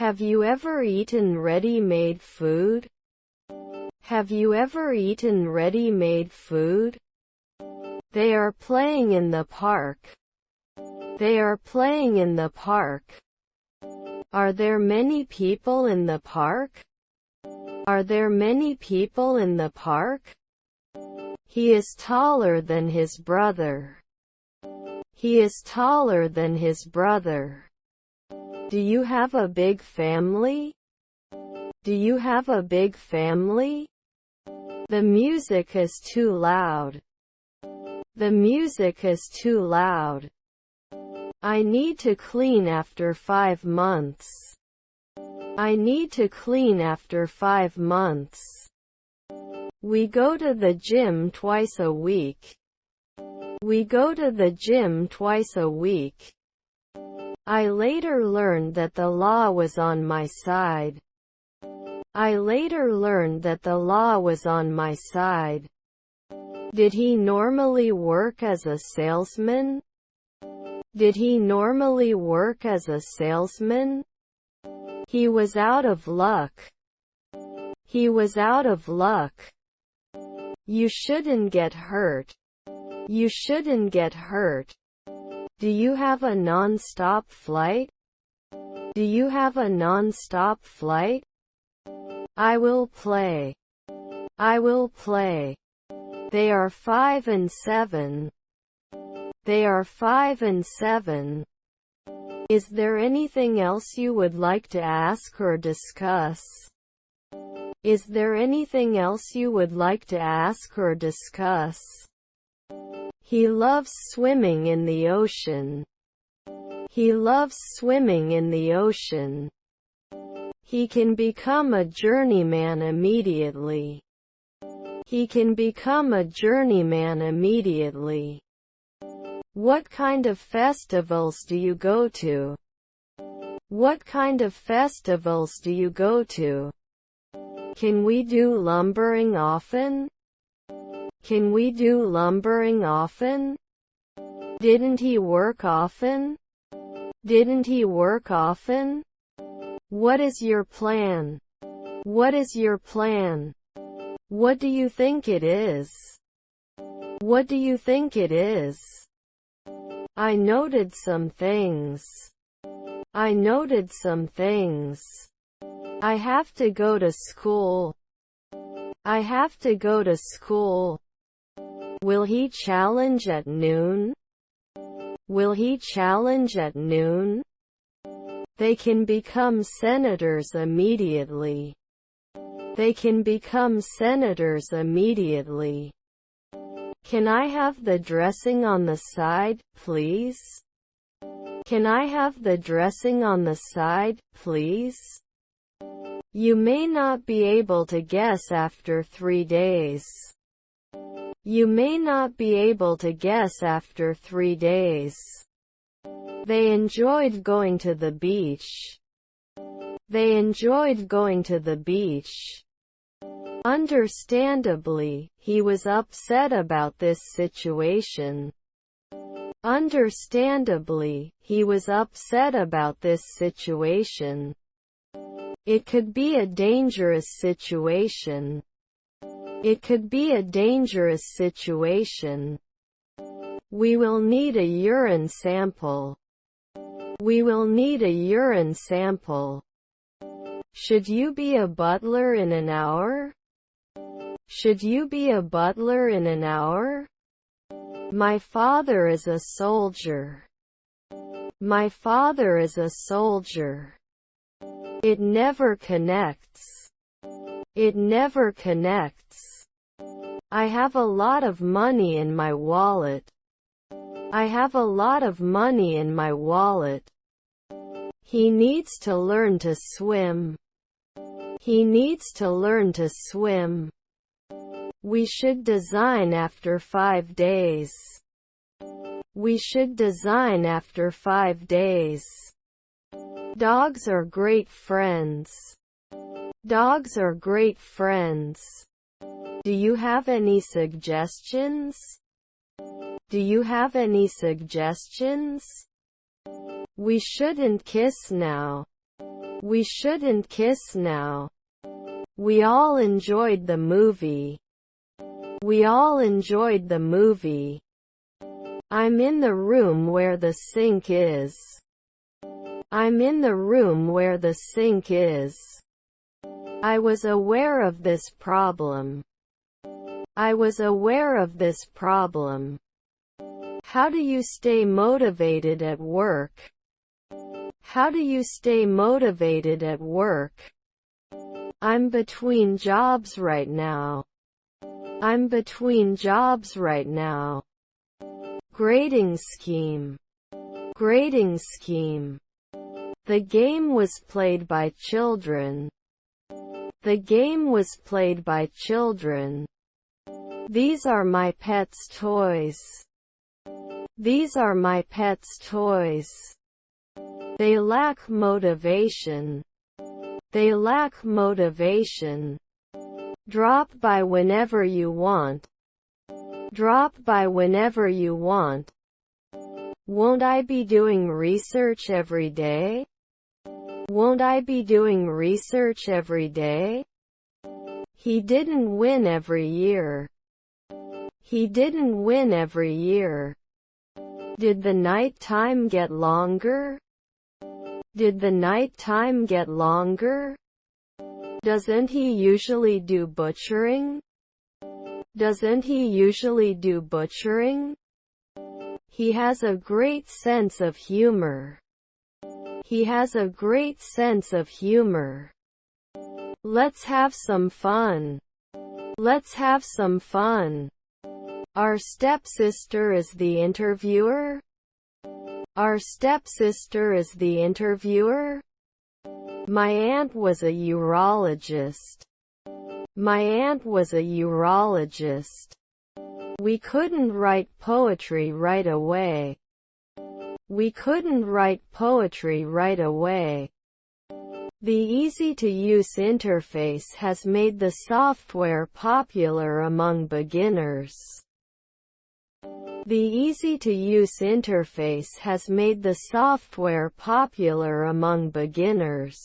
Have you ever eaten ready-made food? Have you ever eaten ready-made food? They are playing in the park. They are playing in the park. Are there many people in the park? Are there many people in the park? He is taller than his brother. He is taller than his brother. Do you have a big family? Do you have a big family? The music is too loud. The music is too loud. I need to clean after 5 months. I need to clean after 5 months. We go to the gym twice a week. We go to the gym twice a week. I later learned that the law was on my side. I later learned that the law was on my side. Did he normally work as a salesman? Did he normally work as a salesman? He was out of luck. He was out of luck. You shouldn't get hurt. You shouldn't get hurt. Do you have a non-stop flight? Do you have a non-stop flight? I will play. I will play. They are 5 and 7. They are 5 and 7. Is there anything else you would like to ask or discuss? Is there anything else you would like to ask or discuss? He loves swimming in the ocean. He loves swimming in the ocean. He can become a journeyman immediately. He can become a journeyman immediately. What kind of festivals do you go to? What kind of festivals do you go to? Can we do lumbering often? Can we do lumbering often? Didn't he work often? Didn't he work often? What is your plan? What is your plan? What do you think it is? What do you think it is? I noted some things. I noted some things. I have to go to school. I have to go to school. Will he challenge at noon? Will he challenge at noon? They can become senators immediately. They can become senators immediately. Can I have the dressing on the side, please? Can I have the dressing on the side, please? You may not be able to guess after 3 days. You may not be able to guess after 3 days. They enjoyed going to the beach. They enjoyed going to the beach. Understandably, he was upset about this situation. Understandably, he was upset about this situation. It could be a dangerous situation. It could be a dangerous situation. We will need a urine sample. We will need a urine sample. Should you be a butler in an hour? Should you be a butler in an hour? My father is a soldier. My father is a soldier. It never connects. It never connects. I have a lot of money in my wallet. I have a lot of money in my wallet. He needs to learn to swim. He needs to learn to swim. We should design after 5 days. We should design after 5 days. Dogs are great friends. Dogs are great friends. Do you have any suggestions? Do you have any suggestions? We shouldn't kiss now. We shouldn't kiss now. We all enjoyed the movie. We all enjoyed the movie. I'm in the room where the sink is. I'm in the room where the sink is. I was aware of this problem. I was aware of this problem. How do you stay motivated at work? How do you stay motivated at work? I'm between jobs right now. I'm between jobs right now. Grading scheme. Grading scheme. The game was played by children. The game was played by children. These are my pet's toys. These are my pet's toys. They lack motivation. They lack motivation. Drop by whenever you want. Drop by whenever you want. Won't I be doing research every day? Won't I be doing research every day? He didn't win every year. He didn't win every year. Did the night time get longer? Did the night time get longer? Doesn't he usually do butchering? Doesn't he usually do butchering? He has a great sense of humor. He has a great sense of humor. Let's have some fun. Let's have some fun. Our stepsister is the interviewer? Our stepsister is the interviewer? My aunt was a urologist. My aunt was a urologist. We couldn't write poetry right away. We couldn't write poetry right away. The easy-to-use interface has made the software popular among beginners. The easy-to-use interface has made the software popular among beginners.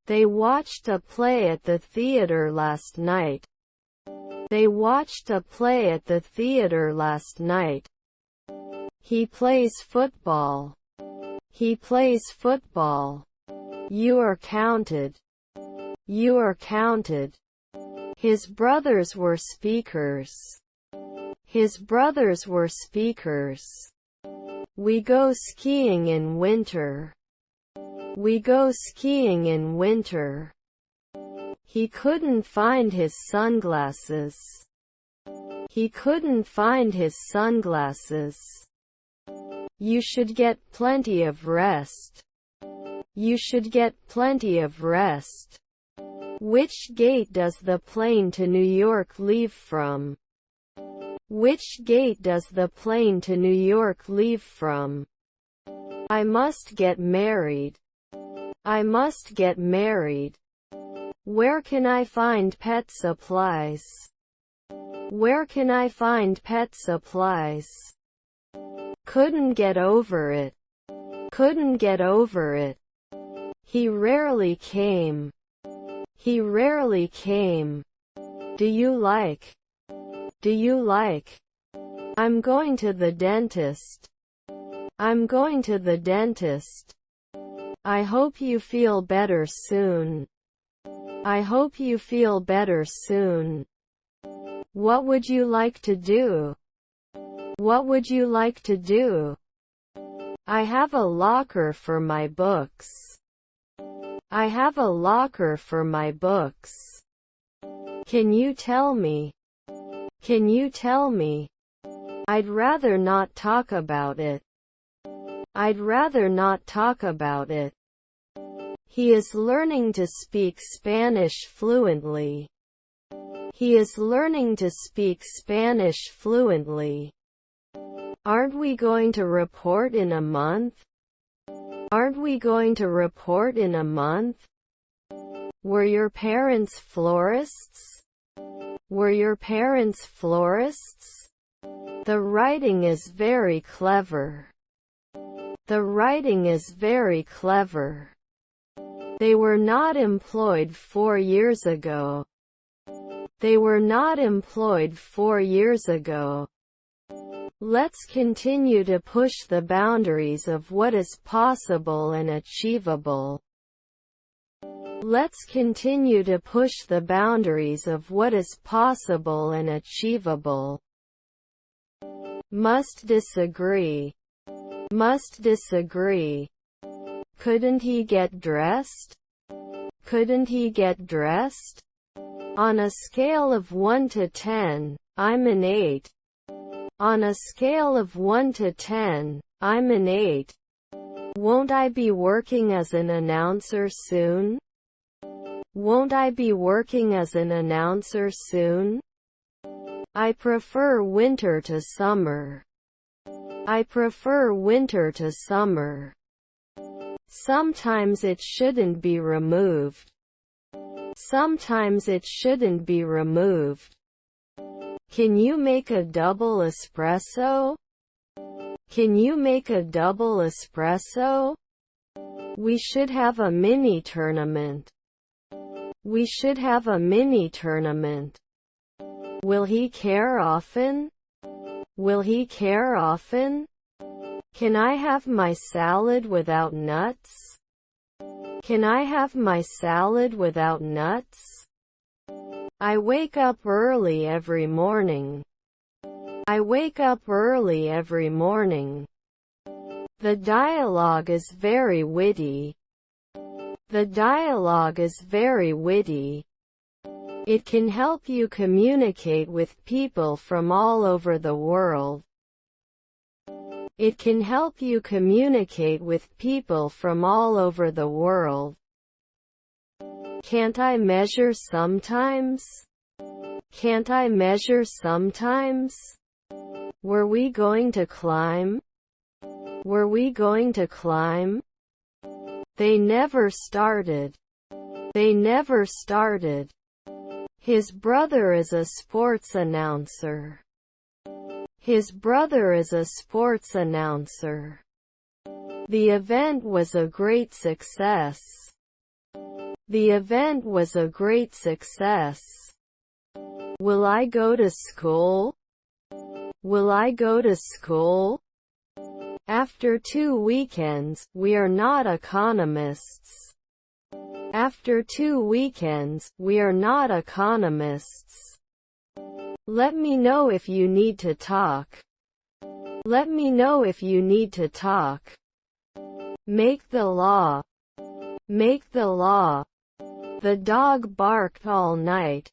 They watched a play at the theater last night. They watched a play at the theater last night. He plays football. He plays football. You are counted. You are counted. His brothers were speakers. His brothers were speakers. We go skiing in winter. We go skiing in winter. He couldn't find his sunglasses. He couldn't find his sunglasses. You should get plenty of rest. You should get plenty of rest. Which gate does the plane to New York leave from? Which gate does the plane to New York leave from? I must get married. I must get married. Where can I find pet supplies? Where can I find pet supplies? Couldn't get over it. Couldn't get over it. He rarely came. He rarely came. Do you like? Do you like? I'm going to the dentist. I'm going to the dentist. I hope you feel better soon. I hope you feel better soon. What would you like to do? What would you like to do? I have a locker for my books. I have a locker for my books. Can you tell me? Can you tell me? I'd rather not talk about it. I'd rather not talk about it. He is learning to speak Spanish fluently. He is learning to speak Spanish fluently. Aren't we going to report in a month? Aren't we going to report in a month? Were your parents florists? Were your parents florists? The writing is very clever. The writing is very clever. They were not employed 4 years ago. They were not employed 4 years ago. Let's continue to push the boundaries of what is possible and achievable. Let's continue to push the boundaries of what is possible and achievable. Must disagree. Must disagree. Couldn't he get dressed? Couldn't he get dressed? On a scale of 1 to 10, I'm an 8. On a scale of 1 to 10, I'm an 8. Won't I be working as an announcer soon? Won't I be working as an announcer soon? I prefer winter to summer. I prefer winter to summer. Sometimes it shouldn't be removed. Sometimes it shouldn't be removed. Can you make a double espresso? Can you make a double espresso? We should have a mini tournament. We should have a mini tournament. Will he care often? Will he care often? Can I have my salad without nuts? Can I have my salad without nuts? I wake up early every morning. I wake up early every morning. The dialogue is very witty. The dialogue is very witty. It can help you communicate with people from all over the world. It can help you communicate with people from all over the world. Can't I measure sometimes? Can't I measure sometimes? Were we going to climb? Were we going to climb? They never started. They never started. His brother is a sports announcer. His brother is a sports announcer. The event was a great success. The event was a great success. Will I go to school? Will I go to school? After 2 weekends, we are not economists. After 2 weekends, we are not economists. Let me know if you need to talk. Let me know if you need to talk. Make the law. Make the law. The dog barked all night.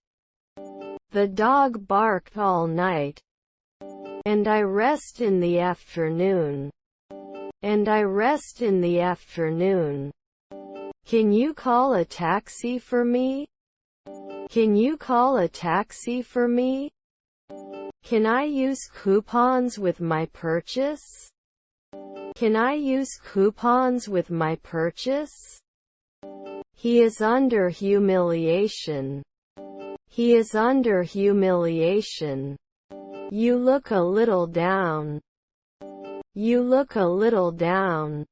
The dog barked all night. And I rest in the afternoon. And I rest in the afternoon. Can you call a taxi for me? Can you call a taxi for me? Can I use coupons with my purchase? Can I use coupons with my purchase? He is under humiliation. He is under humiliation. You look a little down. You look a little down.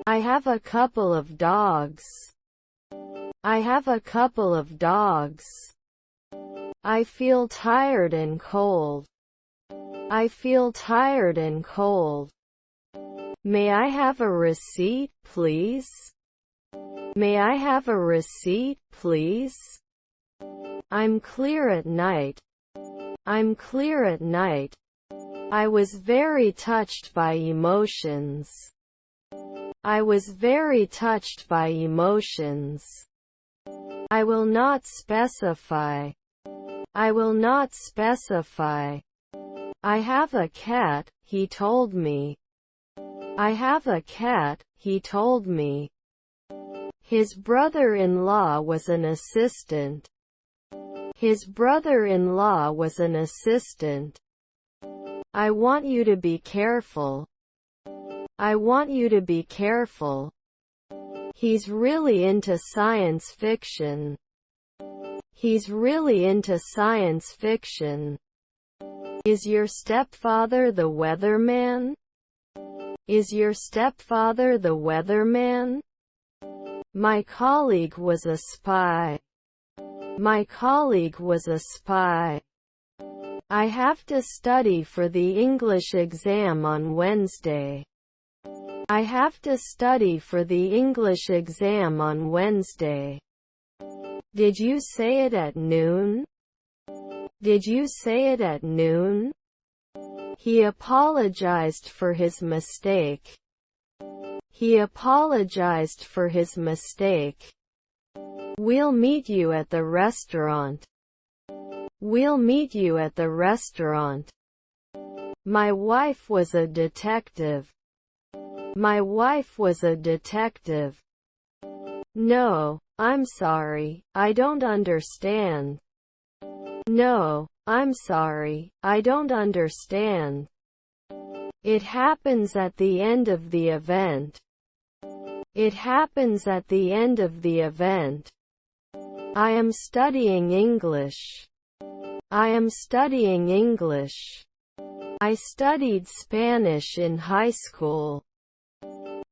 I have a couple of dogs. I have a couple of dogs. I feel tired and cold. I feel tired and cold. May I have a receipt, please? May I have a receipt, please? I'm clear at night. I'm clear at night. I was very touched by emotions. I was very touched by emotions. I will not specify. I will not specify. I have a cat, he told me. I have a cat, he told me. His brother-in-law was an assistant. His brother-in-law was an assistant. I want you to be careful. I want you to be careful. He's really into science fiction. He's really into science fiction. Is your stepfather the weatherman? Is your stepfather the weatherman? My colleague was a spy. My colleague was a spy. I have to study for the English exam on Wednesday. I have to study for the English exam on Wednesday. Did you say it at noon? Did you say it at noon? He apologized for his mistake. He apologized for his mistake. We'll meet you at the restaurant. We'll meet you at the restaurant. My wife was a detective. My wife was a detective. No, I'm sorry, I don't understand. No, I'm sorry, I don't understand. It happens at the end of the event. It happens at the end of the event. I am studying English. I am studying English. I studied Spanish in high school.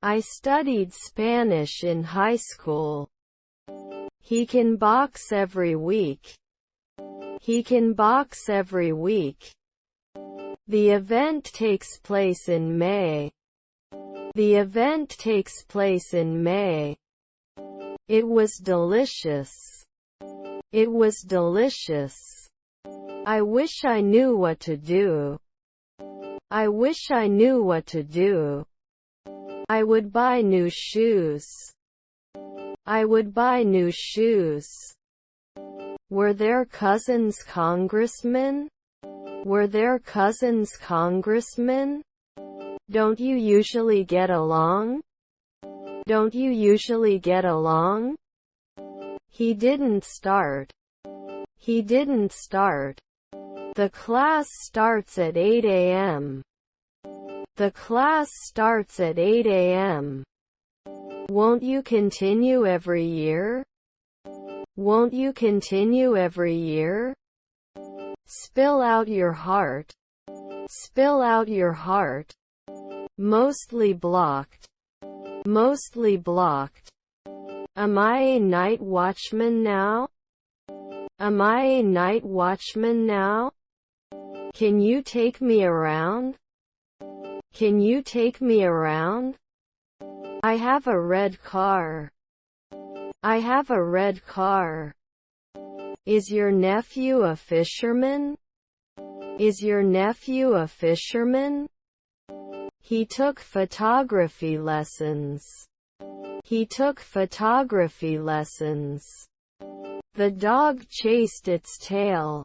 I studied Spanish in high school. He can box every week. He can box every week. The event takes place in May. The event takes place in May. It was delicious. It was delicious. I wish I knew what to do. I wish I knew what to do. I would buy new shoes. I would buy new shoes. Were their cousins congressmen? Were their cousins congressmen? Don't you usually get along? Don't you usually get along? He didn't start. He didn't start. The class starts at 8 a.m. The class starts at 8 a.m. Won't you continue every year? Won't you continue every year? Spill out your heart. Spill out your heart. Mostly blocked. Mostly blocked. Am I a night watchman now? Am I a night watchman now? Can you take me around? Can you take me around? I have a red car. I have a red car. Is your nephew a fisherman? Is your nephew a fisherman? He took photography lessons. He took photography lessons. The dog chased its tail.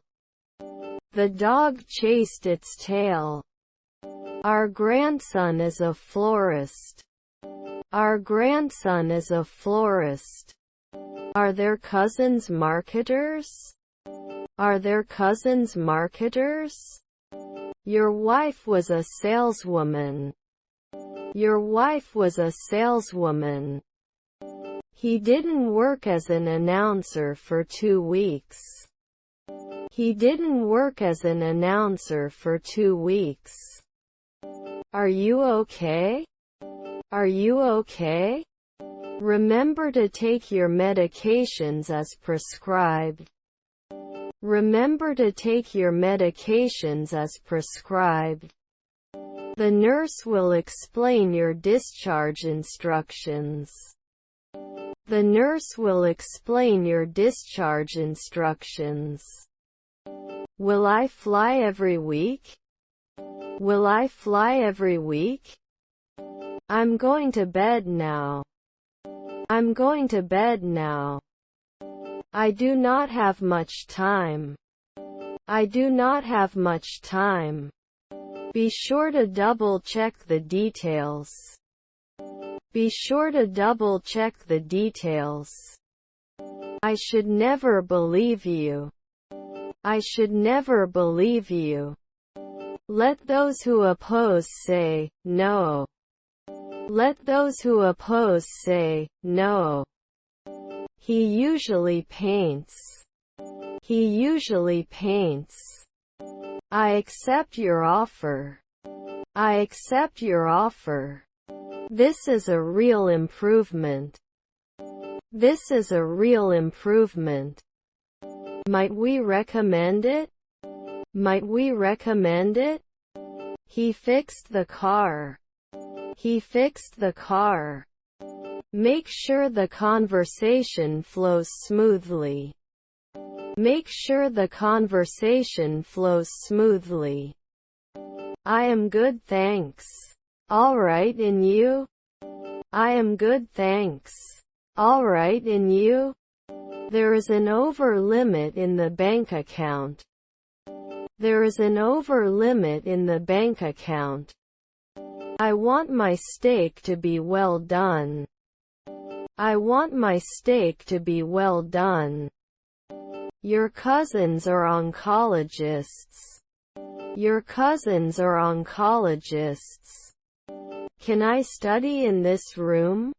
The dog chased its tail. Our grandson is a florist. Our grandson is a florist. Are their cousins marketers? Are their cousins marketers? Your wife was a saleswoman. Your wife was a saleswoman. He didn't work as an announcer for 2 weeks. He didn't work as an announcer for 2 weeks. Are you okay? Are you okay? Remember to take your medications as prescribed. Remember to take your medications as prescribed. The nurse will explain your discharge instructions. The nurse will explain your discharge instructions. Will I fly every week? Will I fly every week? I'm going to bed now. I'm going to bed now. I do not have much time. I do not have much time. Be sure to double-check the details. Be sure to double-check the details. I should never believe you. I should never believe you. Let those who oppose say, no. Let those who oppose say, no. He usually paints. He usually paints. I accept your offer. I accept your offer. This is a real improvement. This is a real improvement. Might we recommend it? Might we recommend it? He fixed the car. He fixed the car. Make sure the conversation flows smoothly. Make sure the conversation flows smoothly. I am good, thanks. All right, and you? I am good, thanks. All right, and you? There is an over limit in the bank account. There is an over limit in the bank account. I want my steak to be well done. I want my steak to be well done. Your cousins are oncologists. Your cousins are oncologists. Can I study in this room?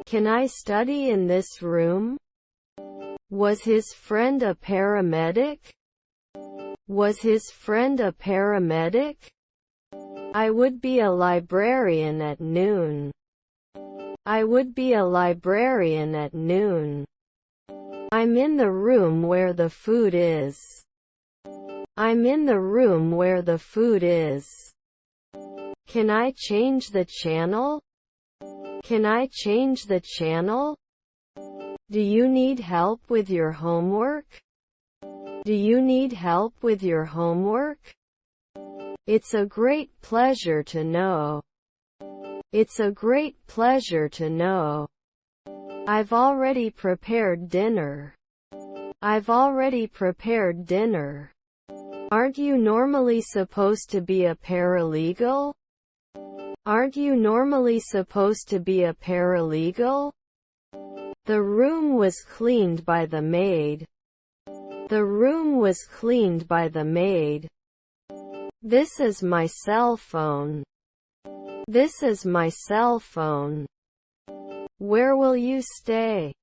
Can I study in this room? Was his friend a paramedic? Was his friend a paramedic? I would be a librarian at noon. I would be a librarian at noon. I'm in the room where the food is. I'm in the room where the food is. Can I change the channel? Can I change the channel? Do you need help with your homework? Do you need help with your homework? It's a great pleasure to know. It's a great pleasure to know. I've already prepared dinner. I've already prepared dinner. Aren't you normally supposed to be a paralegal? Aren't you normally supposed to be a paralegal? The room was cleaned by the maid. The room was cleaned by the maid. This is my cell phone. This is my cell phone. Where will you stay?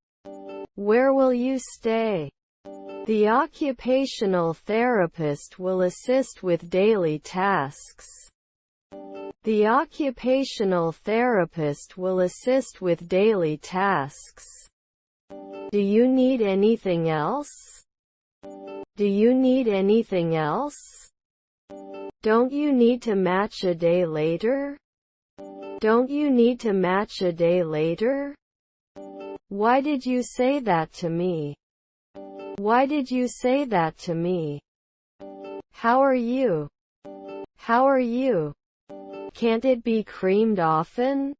Where will you stay? The occupational therapist will assist with daily tasks. The occupational therapist will assist with daily tasks. Do you need anything else? Do you need anything else? Don't you need to match a day later? Don't you need to match a day later? Why did you say that to me? Why did you say that to me? How are you? How are you? Can't it be creamed often?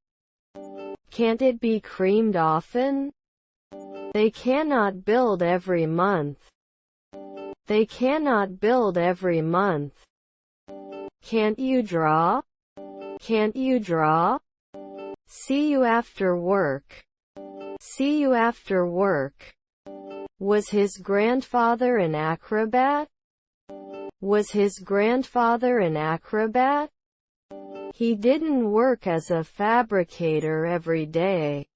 Can't it be creamed often? They cannot build every month. They cannot build every month. Can't you draw? Can't you draw? See you after work. See you after work. Was his grandfather an acrobat? Was his grandfather an acrobat? He didn't work as a fabricator every day.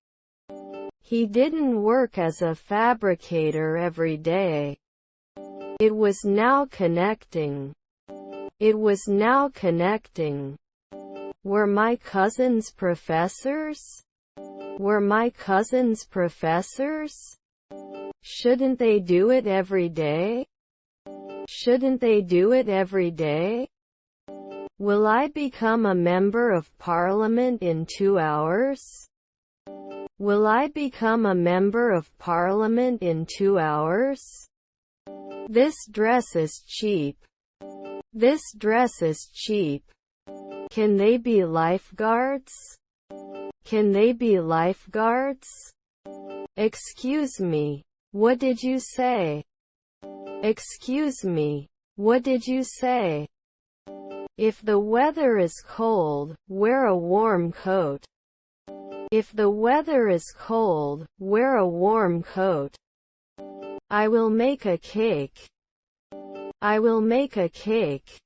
He didn't work as a fabricator every day. It was now connecting. It was now connecting. Were my cousins professors? Were my cousins professors? Shouldn't they do it every day? Shouldn't they do it every day? Will I become a member of parliament in 2 hours? Will I become a member of parliament in 2 hours? This dress is cheap. This dress is cheap. Can they be lifeguards? Can they be lifeguards? Excuse me. What did you say? Excuse me. What did you say? If the weather is cold, wear a warm coat. If the weather is cold, wear a warm coat. I will make a cake. I will make a cake.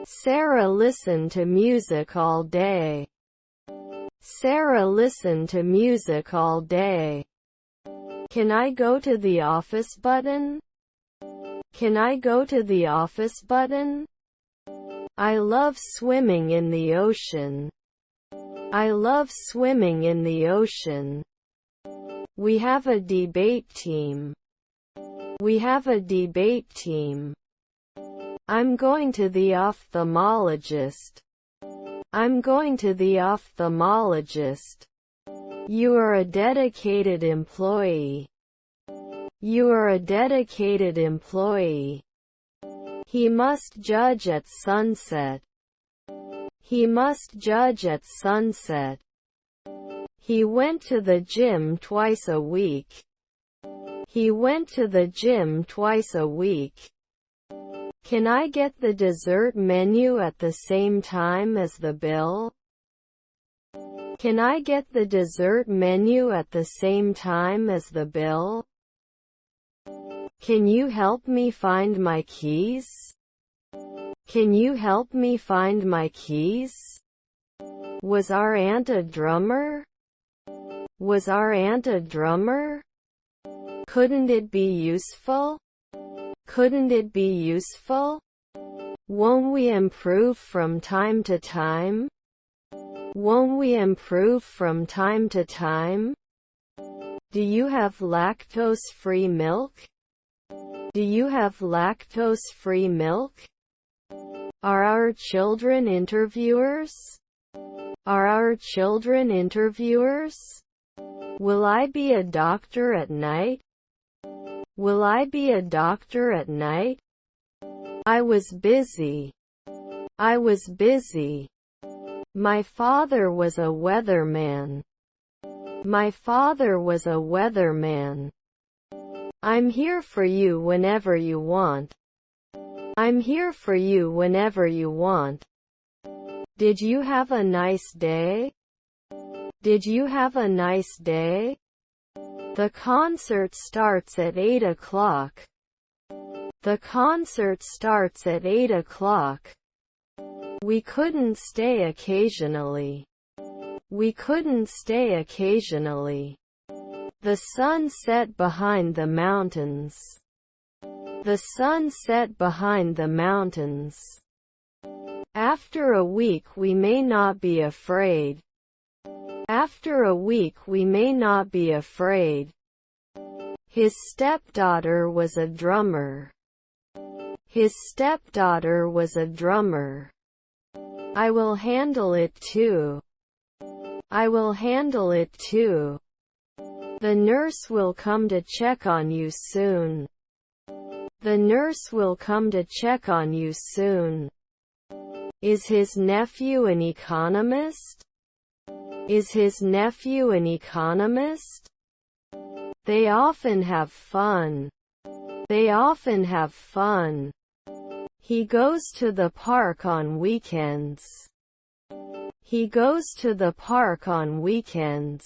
Sarah listened to music all day. Sarah listened to music all day. Can I go to the office button? Can I go to the office button? I love swimming in the ocean. I love swimming in the ocean. We have a debate team. We have a debate team. I'm going to the ophthalmologist. I'm going to the ophthalmologist. You are a dedicated employee. You are a dedicated employee. He must judge at sunset. He must judge at sunset. He went to the gym twice a week. He went to the gym twice a week. Can I get the dessert menu at the same time as the bill? Can I get the dessert menu at the same time as the bill? Can you help me find my keys? Can you help me find my keys? Was our aunt a drummer? Was our aunt a drummer? Couldn't it be useful? Couldn't it be useful? Won't we improve from time to time? Won't we improve from time to time? Do you have lactose-free milk? Do you have lactose-free milk? Are our children interviewers? Are our children interviewers? Will I be a doctor at night? Will I be a doctor at night? I was busy. I was busy. My father was a weatherman. My father was a weatherman. I'm here for you whenever you want. I'm here for you whenever you want. Did you have a nice day? Did you have a nice day? The concert starts at 8 o'clock. The concert starts at 8 o'clock. We couldn't stay occasionally. We couldn't stay occasionally. The sun set behind the mountains. The sun set behind the mountains. After a week we may not be afraid. After a week we may not be afraid. His stepdaughter was a drummer. His stepdaughter was a drummer. I will handle it too. I will handle it too. The nurse will come to check on you soon. The nurse will come to check on you soon. Is his nephew an economist? Is his nephew an economist? They often have fun. They often have fun. He goes to the park on weekends. He goes to the park on weekends.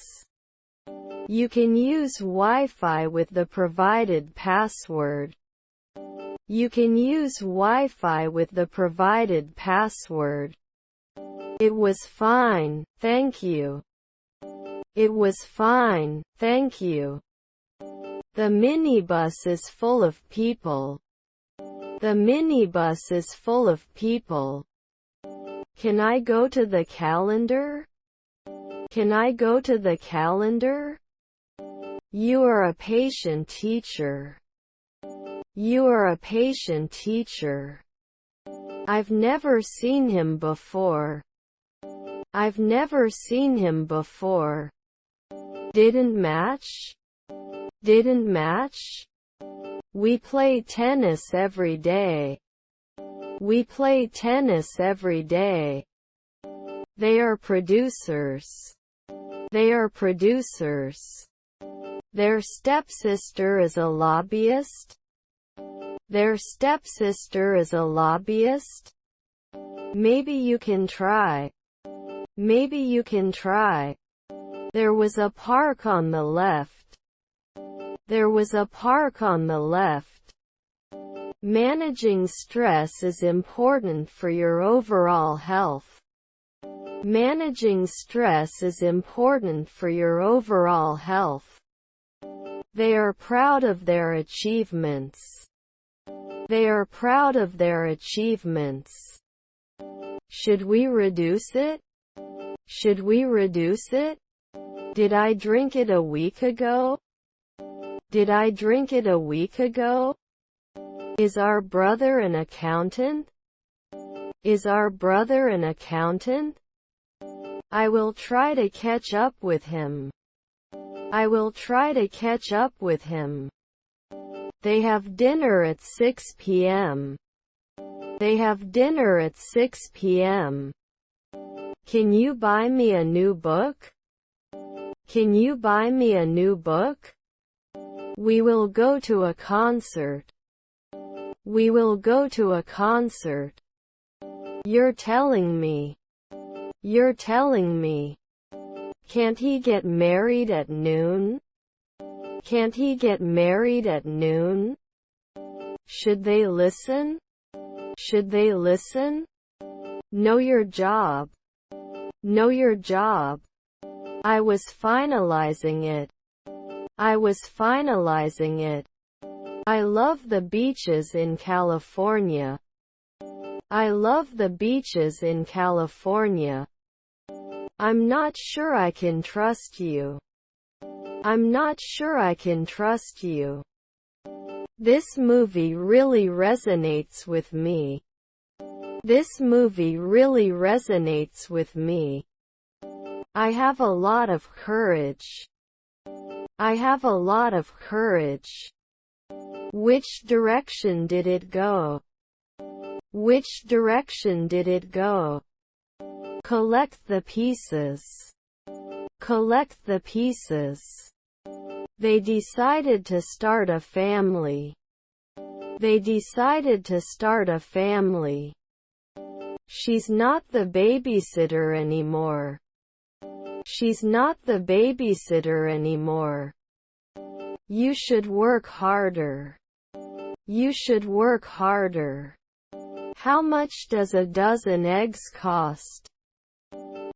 You can use Wi-Fi with the provided password. You can use Wi-Fi with the provided password. It was fine, thank you. It was fine, thank you. The minibus is full of people. The minibus is full of people. Can I go to the calendar? Can I go to the calendar? You are a patient teacher. You are a patient teacher. I've never seen him before. I've never seen him before. Didn't match? Didn't match? We play tennis every day. We play tennis every day. They are producers. They are producers. Their stepsister is a lobbyist. Their stepsister is a lobbyist. Maybe you can try. Maybe you can try. There was a park on the left. There was a park on the left. Managing stress is important for your overall health. Managing stress is important for your overall health. They are proud of their achievements. They are proud of their achievements. Should we reduce it? Should we reduce it? Did I drink it a week ago? Did I drink it a week ago? Is our brother an accountant? Is our brother an accountant? I will try to catch up with him. I will try to catch up with him. They have dinner at 6 p.m. They have dinner at 6 p.m. Can you buy me a new book? Can you buy me a new book? We will go to a concert. We will go to a concert. You're telling me. You're telling me. Can't he get married at noon? Can't he get married at noon? Should they listen? Should they listen? Know your job. Know your job. I was finalizing it. I was finalizing it. I love the beaches in California. I love the beaches in California. I'm not sure I can trust you. I'm not sure I can trust you. This movie really resonates with me. This movie really resonates with me. I have a lot of courage. I have a lot of courage. Which direction did it go? Which direction did it go? Collect the pieces. Collect the pieces. They decided to start a family. They decided to start a family. She's not the babysitter anymore. She's not the babysitter anymore. You should work harder. You should work harder. How much does a dozen eggs cost?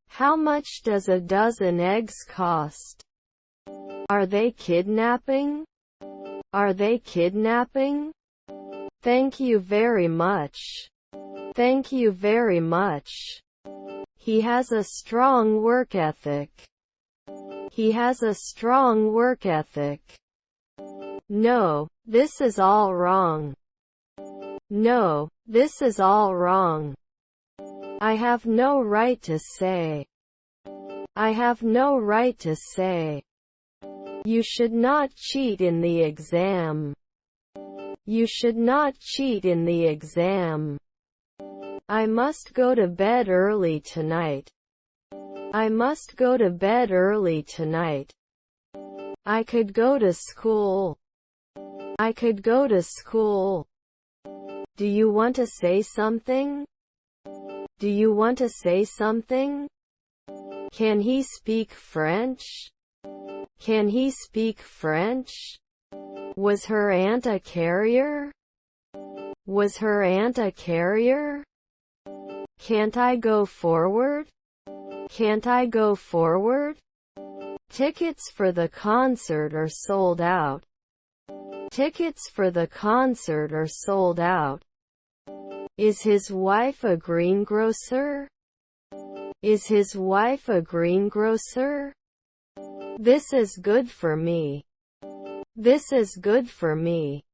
How much does a dozen eggs cost? Are they kidnapping? Are they kidnapping? Thank you very much. Thank you very much. He has a strong work ethic. He has a strong work ethic. No, this is all wrong. No, this is all wrong. I have no right to say. I have no right to say. You should not cheat in the exam. You should not cheat in the exam. I must go to bed early tonight. I must go to bed early tonight. I could go to school. I could go to school. Do you want to say something? Do you want to say something? Can he speak French? Can he speak French? Was her aunt a carrier? Was her aunt a carrier? Can't I go forward? Can't I go forward? Tickets for the concert are sold out. Tickets for the concert are sold out. Is his wife a greengrocer? Is his wife a greengrocer? This is good for me. This is good for me.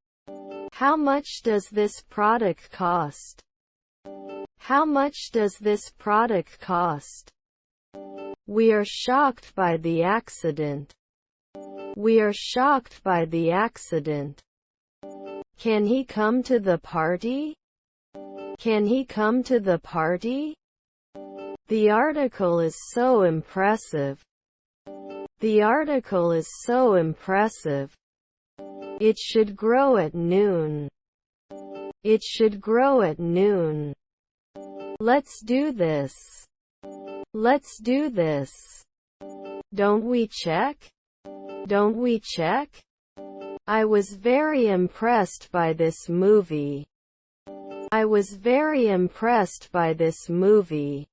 How much does this product cost? How much does this product cost? We are shocked by the accident. We are shocked by the accident. Can he come to the party? Can he come to the party? The article is so impressive. The article is so impressive. It should grow at noon. It should grow at noon. Let's do this. Let's do this. Don't we check? Don't we check? I was very impressed by this movie. I was very impressed by this movie.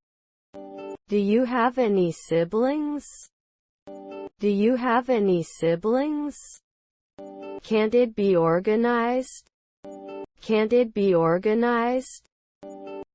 Do you have any siblings? Do you have any siblings? Can't it be organized? Can't it be organized?